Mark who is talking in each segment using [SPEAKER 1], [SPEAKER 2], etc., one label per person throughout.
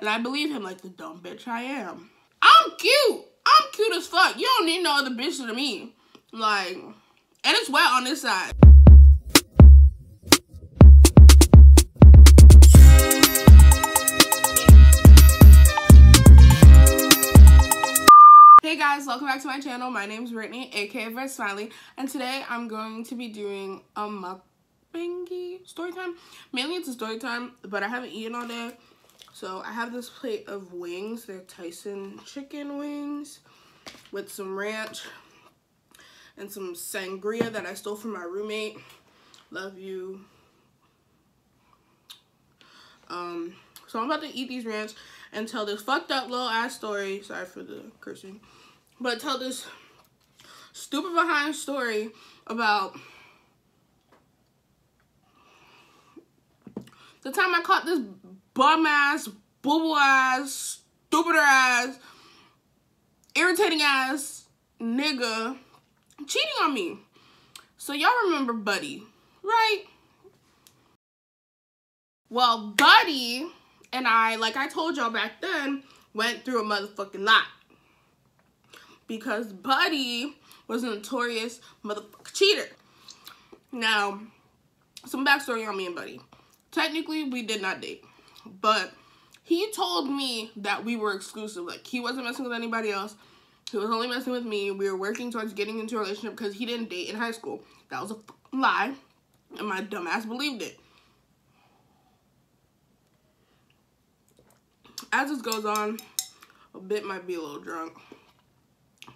[SPEAKER 1] And I believe him like the dumb bitch I am. I'm cute. I'm cute as fuck. You don't need no other bitch than me. Like, and it's wet on this side. Hey guys, welcome back to my channel. My name is Brittany, aka Very Smiley, and today I'm going to be doing a mukbangy story time. Mainly it's a story time, but I haven't eaten all day. So I have this plate of wings. They're Tyson chicken wings with some ranch and some sangria that I stole from my roommate. Love you. So I'm about to eat these ranch and tell this fucked up little ass story. Sorry for the cursing. But tell this stupid behind story about the time I caught this bum ass, boo ass, stupider ass, irritating ass nigga cheating on me. So y'all remember Buddy, right? Well, Buddy and I, like I told y'all back then, went through a motherfucking lot. Because Buddy was a notorious motherfucking cheater. Now, some backstory on me and Buddy. Technically, we did not date. But he told me that we were exclusive. Like, he wasn't messing with anybody else. He was only messing with me. We were working towards getting into a relationship because he didn't date in high school. That was a lie. And my dumbass believed it. As this goes on, a bit might be a little drunk.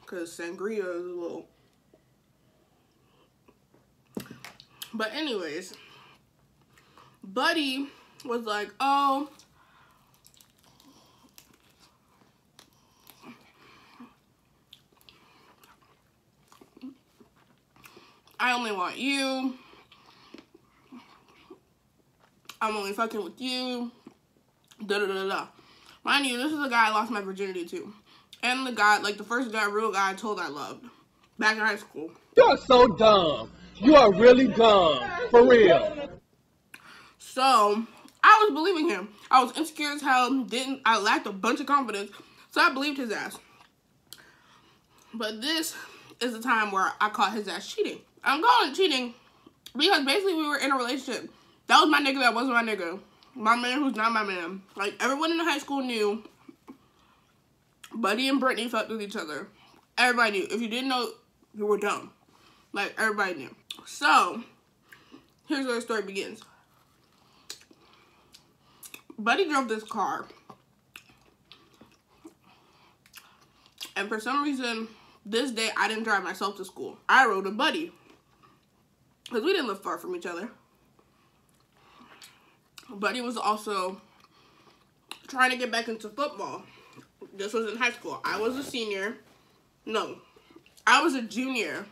[SPEAKER 1] Because sangria is a little... But anyways, Buddy was like, oh, I only want you. I'm only fucking with you. Da da da da. Mind you, this is the guy I lost my virginity to. And the guy, like the first guy, real guy I told I loved. Back in high school.
[SPEAKER 2] You are so dumb. You are really dumb. For real.
[SPEAKER 1] So, I was believing him. I was insecure as hell. I lacked a bunch of confidence. So I believed his ass. But this is the time where I caught his ass cheating. I'm calling it cheating because basically we were in a relationship. That was my nigga, that wasn't my nigga. My man who's not my man. Like, everyone in the high school knew Buddy and Brittany fucked with each other. Everybody knew. If you didn't know, you were dumb. Like, everybody knew. So, here's where the story begins. Buddy drove this car. And for some reason, this day, I didn't drive myself to school. I rode a Buddy. Because we didn't live far from each other. Buddy was also trying to get back into football. This was in high school. I was a senior. No, I was a junior.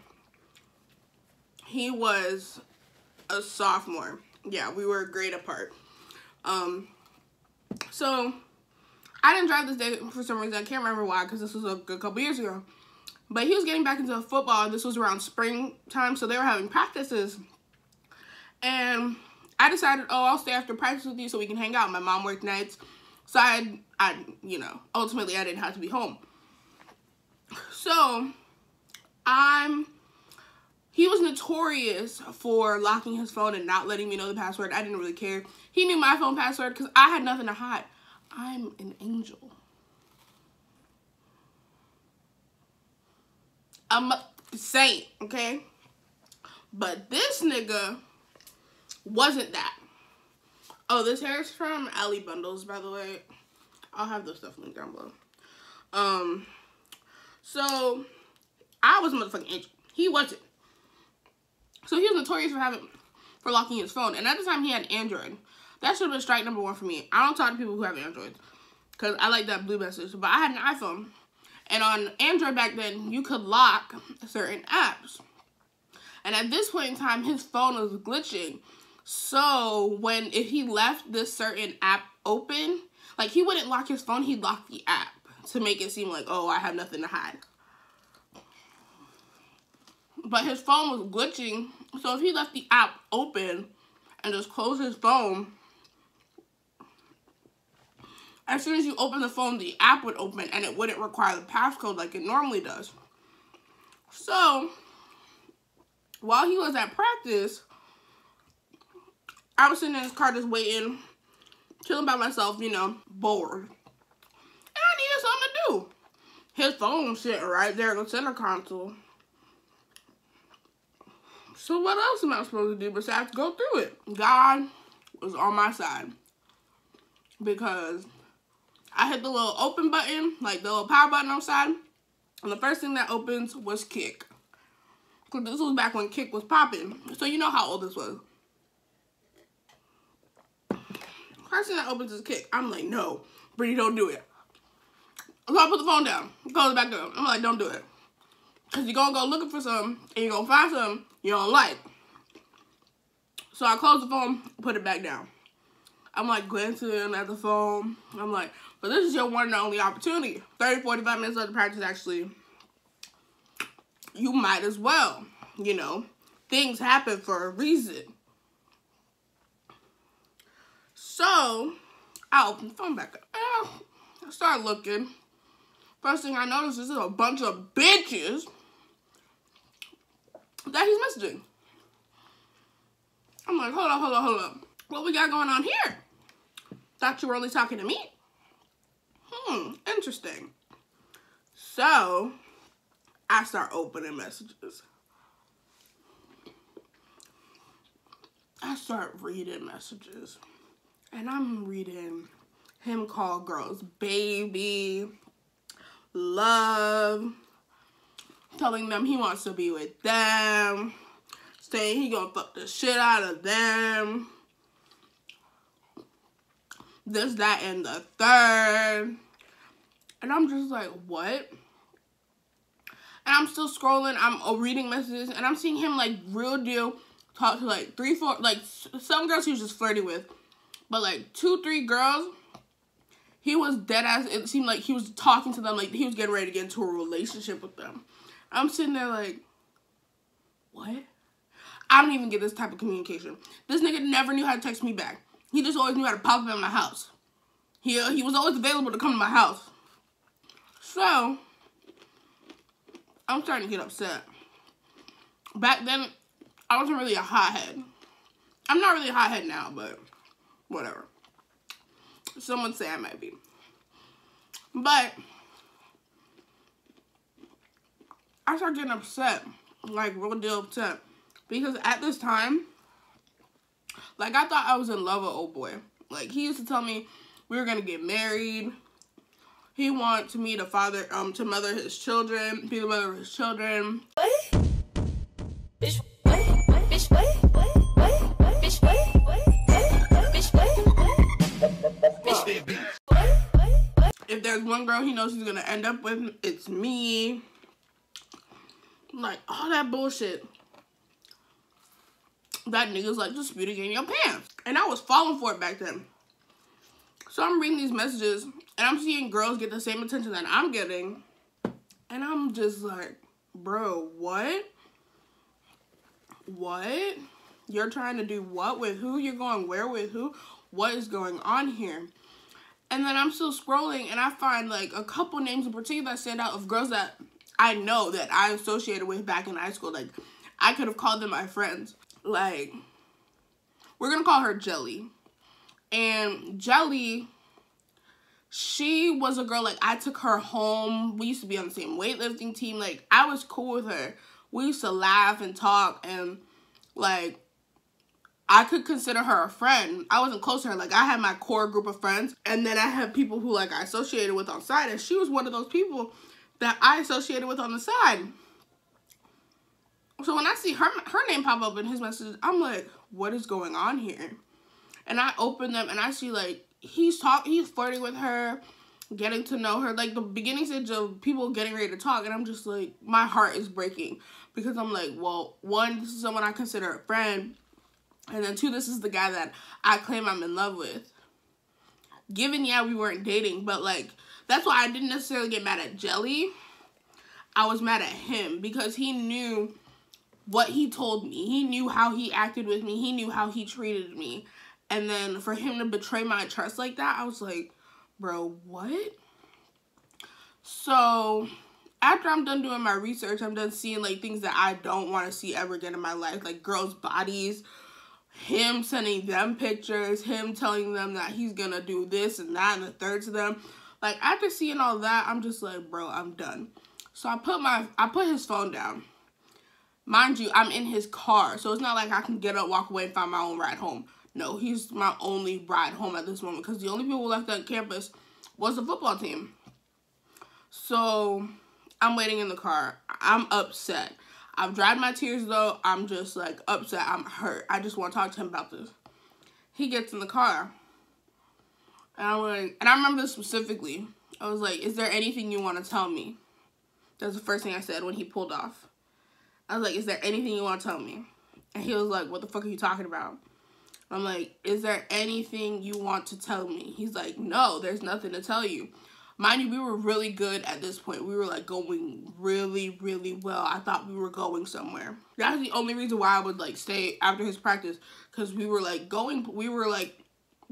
[SPEAKER 1] He was a sophomore. Yeah, we were a grade apart. So I didn't drive this day for some reason. I can't remember why, because this was a good couple years ago. But he was getting back into football. This was around springtime, so they were having practices. And I decided, oh, I'll stay after practice with you so we can hang out. My mom worked nights. So you know, ultimately I didn't have to be home. So, he was notorious for locking his phone and not letting me know the password. I didn't really care. He knew my phone password because I had nothing to hide. I'm an angel. I'm a saint, okay? But this nigga wasn't that. Oh, this hair is from Alley Bundles, by the way. I'll have those stuff linked down below. So I was a motherfucking angel. He wasn't. So he was notorious for locking his phone. And at the time he had Android. That should have been strike number 1 for me. I don't talk to people who have Androids, because I like that blue message. But I had an iPhone. And on Android back then, you could lock certain apps. And at this point in time, his phone was glitching. So if he left this certain app open, like, he wouldn't lock his phone, he'd lock the app to make it seem like, oh, I have nothing to hide. But his phone was glitching, so if he left the app open and just closed his phone, as soon as you open the phone, the app would open and it wouldn't require the passcode like it normally does. So, while he was at practice, I was sitting in his car just waiting, chilling by myself, you know, bored. And I needed something to do. His phone was sitting right there in the center console. So what else am I supposed to do besides go through it? God was on my side. Because I hit the little open button, like the little power button on the side. And the first thing that opens was Kick. Because this was back when Kick was popping. So you know how old this was. First thing that opens is Kick. I'm like, no, Brittany, don't do it. So I put the phone down, close it back up. I'm like, don't do it. Because you're going to go looking for something, and you're going to find something you don't like. So I closed the phone, put it back down. I'm like glancing at the phone. I'm like, but this is your one and only opportunity. 30, 45 minutes of the practice, actually. You might as well, you know. Things happen for a reason. So, I opened the phone back up. I started looking. First thing I noticed is a bunch of bitches that he's messaging. I'm like, hold up. What we got going on here? Thought you were only talking to me? Interesting. So, I start opening messages. I start reading messages. And I'm reading him call girls baby, love, telling them he wants to be with them, saying he gonna fuck the shit out of them, this, that, and the third. And I'm just like, what? And I'm still scrolling, I'm reading messages, and I'm seeing him like real deal talk to like 3, 4, like some girls he was just flirting with. But like 2, 3 girls, he was dead ass. It seemed like he was talking to them like he was getting ready to get into a relationship with them. I'm sitting there like, what? I don't even get this type of communication. This nigga never knew how to text me back. He just always knew how to pop up in my house. He was always available to come to my house. So, I'm starting to get upset. Back then, I wasn't really a hothead. I'm not really a hothead now, but whatever. Some would say I might be. But I started getting upset. Like, real deal upset. Because at this time, like, I thought I was in love with old boy. Like, he used to tell me we were going to get married. He wanted me to mother his children, be the mother of his children.
[SPEAKER 3] What? Bitch, what? Bitch, what? Bitch, what? Bitch, what?
[SPEAKER 1] If there's one girl he knows he's gonna end up with, it's me. Like, all that bullshit. That nigga's like disputing in your pants. And I was falling for it back then. So I'm reading these messages, and I'm seeing girls get the same attention that I'm getting. And I'm just like, bro, what? What? You're trying to do what with who? You're going where with who? What is going on here? And then I'm still scrolling, and I find like a couple names in particular that stand out of girls that I know that I associated with back in high school. Like, I could have called them my friends. Like, we're gonna call her Jelly. And Jelly, she was a girl, like, I took her home. We used to be on the same weightlifting team. Like, I was cool with her. We used to laugh and talk, and, like, I could consider her a friend. I wasn't close to her. Like, I had my core group of friends, and then I had people who, like, I associated with on the side, and she was one of those people that I associated with on the side. So when I see her name pop up in his messages, I'm like, what is going on here? And I open them, and I see, like, he's flirting with her, getting to know her. Like, the beginning stage of people getting ready to talk, and I'm just like, my heart is breaking. Because I'm like, well, one, this is someone I consider a friend. And then 2, this is the guy that I claim I'm in love with. Given, yeah, we weren't dating, but, like, that's why I didn't necessarily get mad at Jelly. I was mad at him because he knew what he told me. He knew how he acted with me. He knew how he treated me. And then for him to betray my trust like that, I was like, bro, what? So after I'm done doing my research, I'm done seeing like things that I don't want to see ever again in my life, like girls' bodies, him sending them pictures, him telling them that he's gonna do this and that and the third to them. Like, after seeing all that, I'm just like, bro, I'm done. So I put his phone down. Mind you, I'm in his car, so it's not like I can get up, walk away, and find my own ride home. No, he's my only ride home at this moment, because the only people left on campus was the football team. So I'm waiting in the car. I'm upset. I've dried my tears, though. I'm just, like, upset. I'm hurt. I just want to talk to him about this. He gets in the car. And I'm like, and I remember this specifically. I was like, is there anything you want to tell me? That's the first thing I said when he pulled off. I was like, is there anything you want to tell me? And he was like, what the fuck are you talking about? I'm like, is there anything you want to tell me? He's like, no, there's nothing to tell you. Mind you, we were really good at this point. We were like going really, really well. I thought we were going somewhere. That's the only reason why I would like stay after his practice. Because we were like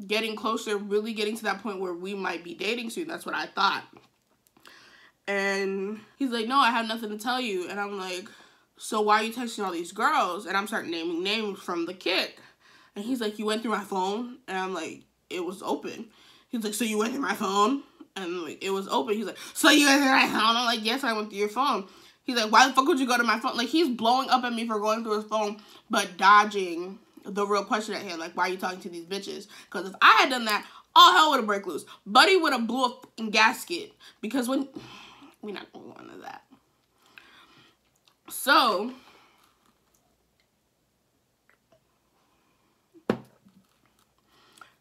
[SPEAKER 1] getting closer, really getting to that point where we might be dating soon. That's what I thought. And he's like, no, I have nothing to tell you. And I'm like, so why are you texting all these girls? And I'm starting naming names from the kid. And he's like, you went through my phone? And I'm like, it was open. He's like, so you went through my phone? And like, it was open. He's like, so you went through my phone? I'm like, yes, I went through your phone. He's like, why the fuck would you go to my phone? Like, he's blowing up at me for going through his phone, but dodging the real question at hand. Like, why are you talking to these bitches? Because if I had done that, all hell would have break loose. Buddy would have blew a fucking gasket. Because when... We're not going to go into that. So...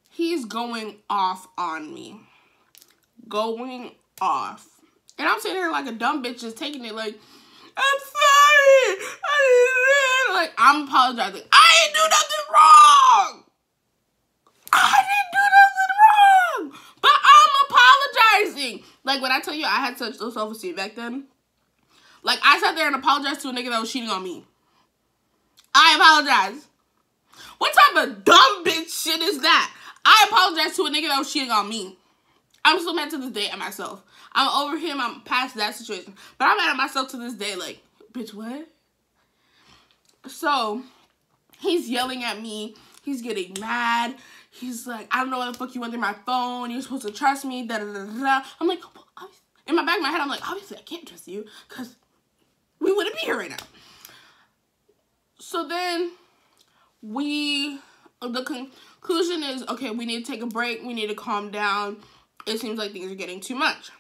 [SPEAKER 1] he's going off on me. Going off. And I'm sitting here like a dumb bitch just taking it like, I'm sorry. Like, I'm apologizing. I didn't do nothing wrong. I didn't do nothing wrong. But I'm apologizing. Like, when I tell you I had such low self-esteem back then, like, I sat there and apologized to a nigga that was cheating on me. I apologize. What type of dumb bitch shit is that? I apologize to a nigga that was cheating on me. I'm still mad to this day at myself. I'm over him. I'm past that situation. But I'm mad at myself to this day. Like, bitch, what? So, he's yelling at me. He's getting mad. He's like, I don't know why the fuck you went through my phone. You're supposed to trust me. Da, da, da, da. I'm like, well, in my back of my head, I'm like, obviously I can't trust you. Because we wouldn't be here right now. So then, the conclusion is, okay, we need to take a break. We need to calm down. It seems like things are getting too much.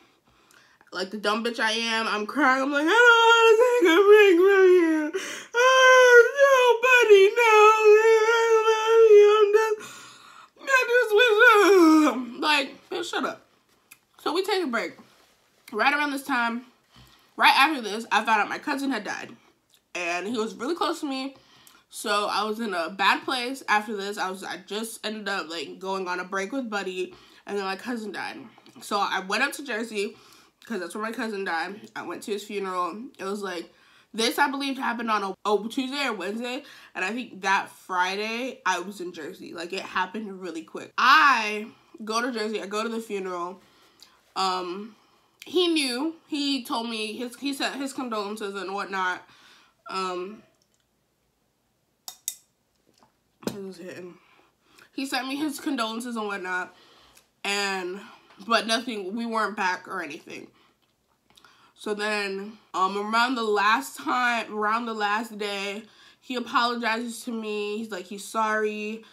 [SPEAKER 1] Like the dumb bitch I am, I'm crying. I'm like, I don't want to take a break from you. Oh, nobody knows. I just wish, like, bitch, shut up. So we take a break. Right around this time, right after this, I found out my cousin had died. And he was really close to me. So I was in a bad place after this. I just ended up like going on a break with Buddy, and then my cousin died. So I went up to Jersey because that's where my cousin died. I went to his funeral. It was like this, I believe, happened on a Tuesday or Wednesday, and I think that Friday I was in Jersey. Like, it happened really quick. I go to Jersey. I go to the funeral. He knew. He told me he said his condolences and whatnot. It was hitting. He sent me his condolences and whatnot, but nothing, we weren't back or anything. So then, around the last day, he apologizes to me. He's like, he's sorry.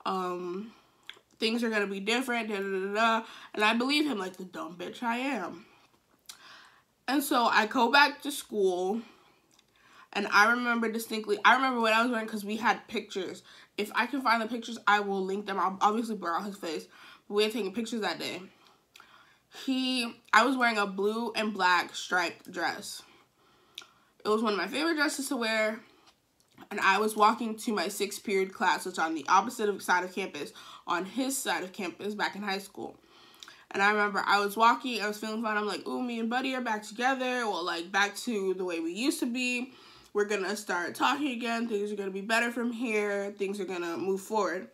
[SPEAKER 1] Things are gonna be different, da, da, da, da. And I believe him like the dumb bitch I am. And so I go back to school, and I remember distinctly, what I was wearing because we had pictures. If I can find the pictures, I will link them. I'll obviously blur out his face. But we had taken pictures that day. I was wearing a blue and black striped dress. It was one of my favorite dresses to wear. And I was walking to my 6th period class, which on the opposite side of campus, on his side of campus back in high school. And I remember I was walking, I was feeling fine. I'm like, ooh, me and Buddy are back together. Well, like, back to the way we used to be. We're going to start talking again. Things are going to be better from here. Things are going to move forward.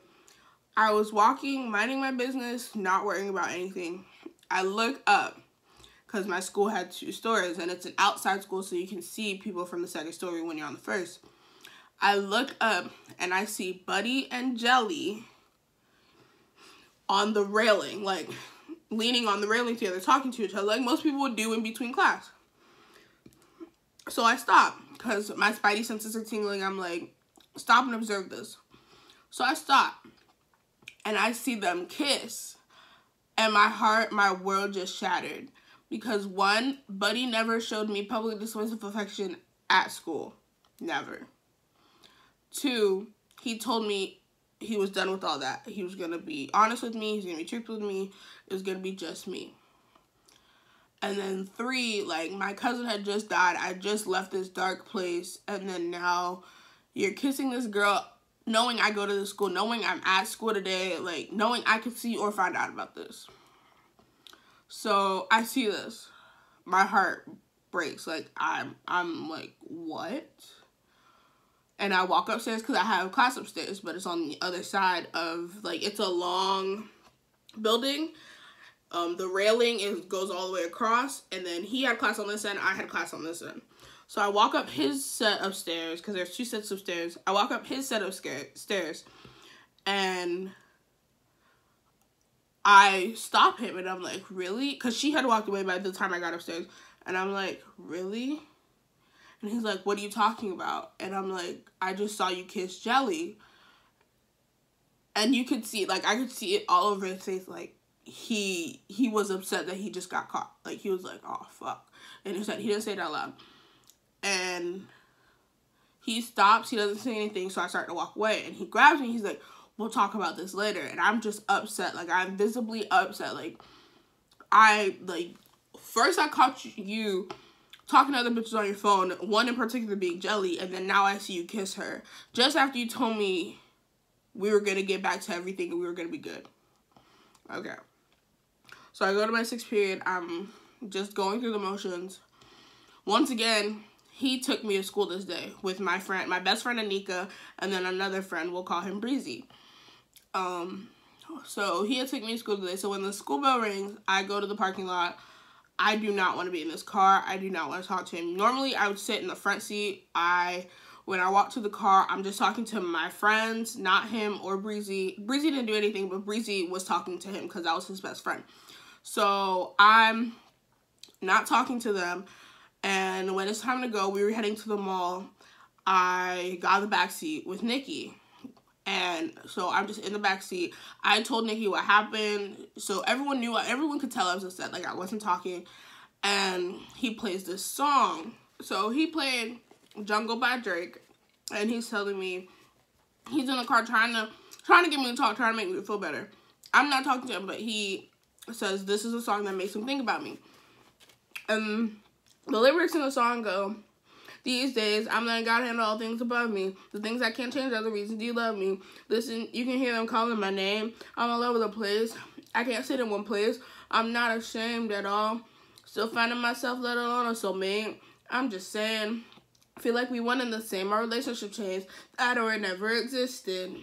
[SPEAKER 1] I was walking, minding my business, not worrying about anything. I look up because my school had 2 stories and it's an outside school, so you can see people from the second story when you're on the first. I look up and I see Buddy and Jelly on the railing, like leaning on the railing together, talking to each other like most people would do in between class. So I stop because my spidey senses are tingling. I'm like, stop and observe this. So I stop and I see them kiss, and my world just shattered. Because 1, Buddy never showed me public displays of affection at school. Never. 2, he told me he was done with all that. He was going to be honest with me. He was going to be truthful with me. It was going to be just me. And then 3, like, my cousin had just died. I just left this dark place. And then now you're kissing this girl, knowing I go to the school, knowing I'm at school today, like, knowing I could see or find out about this. So I see this. My heart breaks. Like, I'm like, what? And I walk upstairs because I have class upstairs, but it's on the other side of, like, it's a long building. The railing goes all the way across, and then he had class on this end, I had class on this end. So I walk up his set of stairs, because there's 2 sets of stairs. I walk up his set of stairs, and I stop him, and I'm like, really? Because she had walked away by the time I got upstairs. And I'm like, really? And he's like, what are you talking about? And I'm like, I just saw you kiss Jelly. And you could see, like, I could see it all over his face, like, he was upset that he just got caught. Like, he was like, oh, fuck. And he didn't say it out loud. And he stops, he doesn't say anything, so I start to walk away. And he grabs me, he's like, we'll talk about this later. And I'm just upset. Like, I'm visibly upset. Like, first I caught you talking to other bitches on your phone, 1 in particular being Jelly, and then now I see you kiss her. Just after you told me we were going to get back to everything and we were going to be good. Okay. So I go to my 6th period. I'm just going through the motions. Once again, he took me to school this day with my best friend Anika, and then another friend, we'll call him Breezy. So he had taken me to school today. So when the school bell rings, I go to the parking lot. I do not want to be in this car. I do not want to talk to him. Normally, I would sit in the front seat. When I walk to the car, I'm just talking to my friends, not him or Breezy. Breezy didn't do anything, but Breezy was talking to him because that was his best friend. So I'm not talking to them. And when it's time to go, we were heading to the mall. I got the back seat with Nikki. And so I'm just in the back seat. I told Nikki what happened. So everyone knew, everyone could tell I was upset. Like, I wasn't talking. And he plays this song. So he played Jungle by Drake. And he's telling me, he's in the car trying to get me to talk, trying to make me feel better. I'm not talking to him, but he says, this is a song that makes him think about me. And the lyrics in the song go, these days, I'm letting God handle all things above me. The things I can't change are the reasons you love me. Listen, you can hear them calling my name. I'm all over the place. I can't sit in one place. I'm not ashamed at all. Still finding myself, let alone a soulmate. I'm just saying, I feel like we one in the same. Our relationship changed. That or it never existed.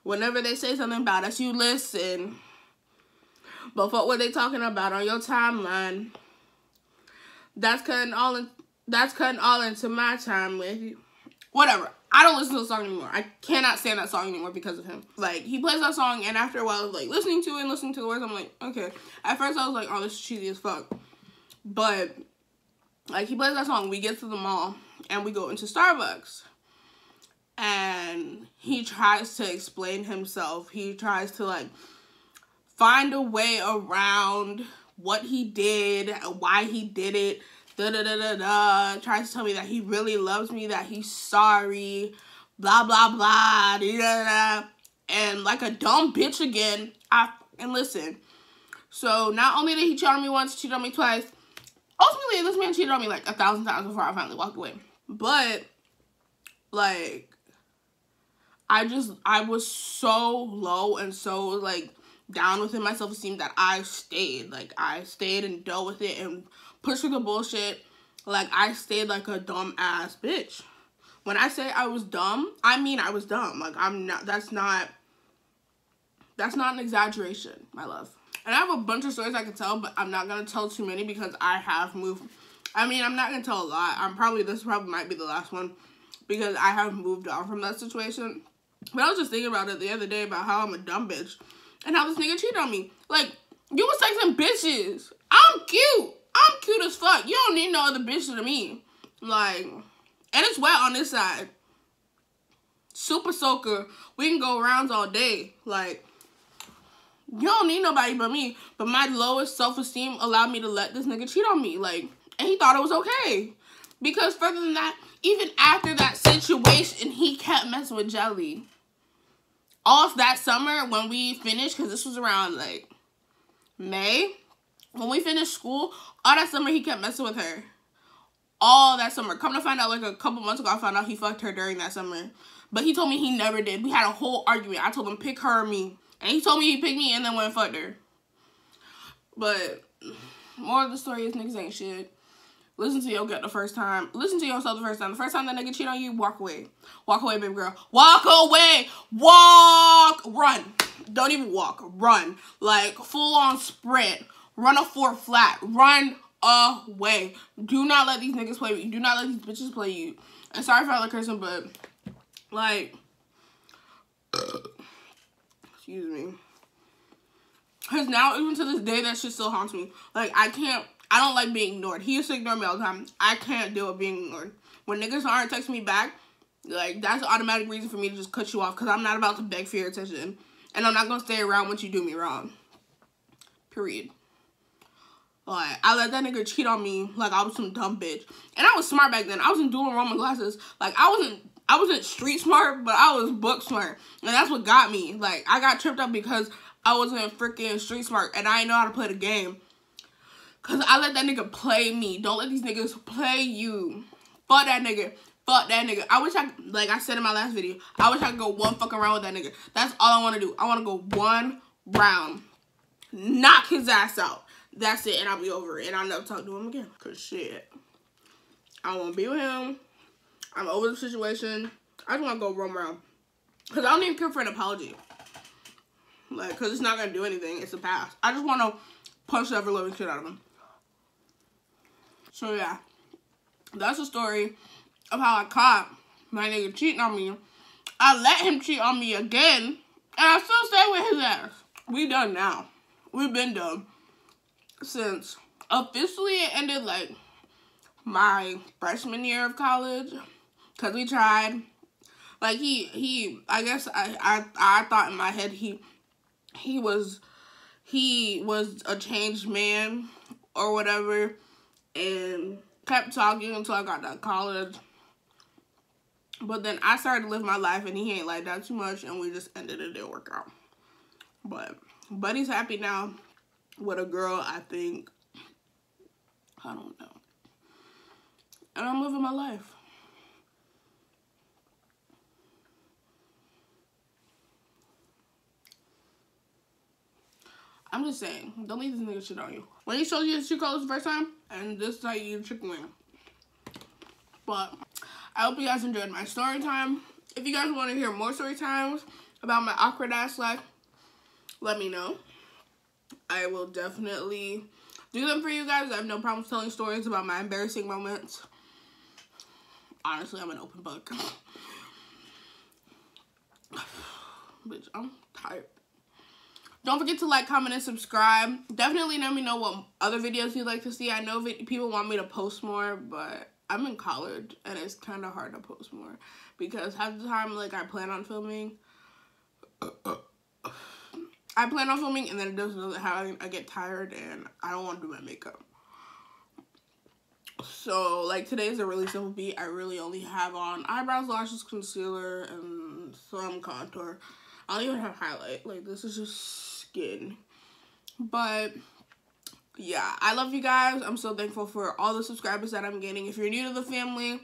[SPEAKER 1] Whenever they say something about us, you listen. But what were they talking about on your timeline? That's cutting all into my time with you. Whatever. I don't listen to the song anymore. I cannot stand that song anymore because of him. Like, he plays that song, and after a while, I was like, listening to it and listening to the words, I'm like, okay. At first, I was like, oh, this is cheesy as fuck. But, like, he plays that song, we get to the mall, and we go into Starbucks. And he tries to explain himself. He tries to, like, find a way around what he did, why he did it, tries to tell me that he really loves me, that he's sorry, blah, blah, blah, and like a dumb bitch again, and listen, so not only did he cheat on me once, cheat on me twice, ultimately this man cheated on me like 1,000 times before I finally walked away, but, like, I was so low and so, like, down within my self-esteem that I stayed and dealt with it and pushed through the bullshit. Like, I stayed like a dumb ass bitch. When I say I was dumb, I mean I was dumb. Like, I'm not, that's not an exaggeration, my love. And I have a bunch of stories I could tell, but I'm not going to tell too many because I have moved. I mean, I'm not going to tell a lot. This probably might be the last one because I have moved on from that situation. But I was just thinking about it the other day about how I'm a dumb bitch and how this nigga cheated on me. Like, you was texting bitches. I'm cute. I'm cute as fuck. You don't need no other bitch than me. Like, and it's wet on this side. Super soaker. We can go rounds all day. Like, you don't need nobody but me. But my lowest self-esteem allowed me to let this nigga cheat on me. Like, and he thought it was okay. Because further than that, even after that situation, he kept messing with Jelly. Off that summer when we finished, because this was around, like, May. When we finished school, all that summer he kept messing with her. All that summer. Come to find out, like, a couple months ago, I found out he fucked her during that summer. But he told me he never did. We had a whole argument. I told him, pick her or me. And he told me he picked me and then went and fucked her. But, more of the story is niggas ain't shit. Listen to your gut the first time. Listen to yourself the first time. The first time that nigga cheat on you, walk away. Walk away, baby girl. Walk away. Walk. Run. Don't even walk. Run. Like, full on sprint. Run a 4 flat. Run away. Do not let these niggas play you. Do not let these bitches play you. And sorry for all the cursing, but, like, excuse me. Because now, even to this day, that shit still haunts me. Like, I don't like being ignored. He used to ignore me all the time. I can't deal with being ignored. When niggas aren't texting me back, like, that's an automatic reason for me to just cut you off. Because I'm not about to beg for your attention. And I'm not going to stay around once you do me wrong. Period. Like, I let that nigga cheat on me like I was some dumb bitch. And I was smart back then. I was in dual enrollment classes. Like, I wasn't street smart, but I was book smart. And that's what got me. Like, I got tripped up because I wasn't freaking street smart. And I didn't know how to play the game. Because I let that nigga play me. Don't let these niggas play you. Fuck that nigga. Fuck that nigga. I wish like I said in my last video, I wish I could go one fucking round with that nigga. That's all I want to do. I want to go one round. Knock his ass out. That's it. And I'll be over it. And I'll never talk to him again. Because shit. I won't be with him. I'm over the situation. I just want to go one round. Because I don't even care for an apology. Like, because it's not going to do anything. It's a pass. I just want to punch the ever-living shit out of him. So, yeah. That's the story of how I caught my nigga cheating on me. I let him cheat on me again. And I still stay with his ass. We done now. We've been done. Since officially it ended, like, my freshman year of college. Because we tried. Like, I guess I thought in my head he was a changed man or whatever, and kept talking until I got to college. But then I started to live my life and he ain't like that too much, and we just ended it. It didn't work out. But Buddy's happy now with a girl, I think. I don't know. And I'm living my life. I'm just saying, don't leave this nigga shit on you. When he showed you his true colors the first time, and this is how you eat a chicken wing. But I hope you guys enjoyed my story time. If you guys want to hear more story times about my awkward ass life, let me know. I will definitely do them for you guys. I have no problems telling stories about my embarrassing moments. Honestly, I'm an open book. Bitch, I'm tired. Don't forget to like, comment, and subscribe. Definitely let me know what other videos you'd like to see. I know people want me to post more, but I'm in college, and it's kind of hard to post more. Because half the time, like, I plan on filming, and then it doesn't happen. I get tired, and I don't want to do my makeup. So, like, today's a really simple beat. I really only have on eyebrows, lashes, concealer, and some contour. I don't even have highlight. Like, this is just skin. But yeah, I love you guys. I'm so thankful for all the subscribers that I'm getting. If you're new to the family,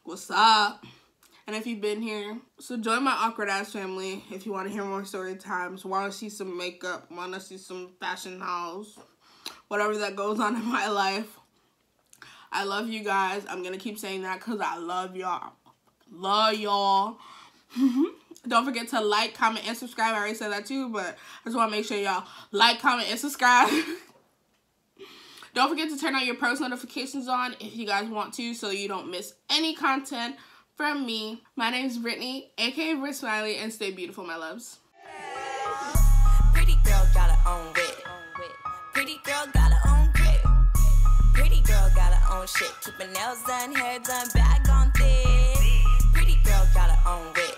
[SPEAKER 1] what's up? And if you've been here, so join my awkward ass family if you want to hear more story times, want to see some makeup, want to see some fashion hauls, whatever that goes on in my life. I love you guys. I'm gonna keep saying that because I love y'all. Love y'all. Don't forget to like, comment, and subscribe. I already said that too, but I just want to make sure y'all like, comment, and subscribe. Don't forget to turn on your post notifications on if you guys want to, so you don't miss any content from me. My name is Brittany, aka Britt Smiley, and stay beautiful, my loves.
[SPEAKER 3] Pretty girl got her own wit. Pretty girl got her own grip. Pretty girl got her own shit. Keep her nails done, hair done, bag on thick. Pretty girl got her own wit.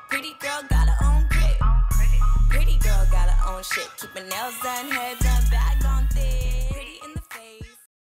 [SPEAKER 3] Pretty girl got her own grip. Pretty girl got her own shit. Keep her nails done, hair done.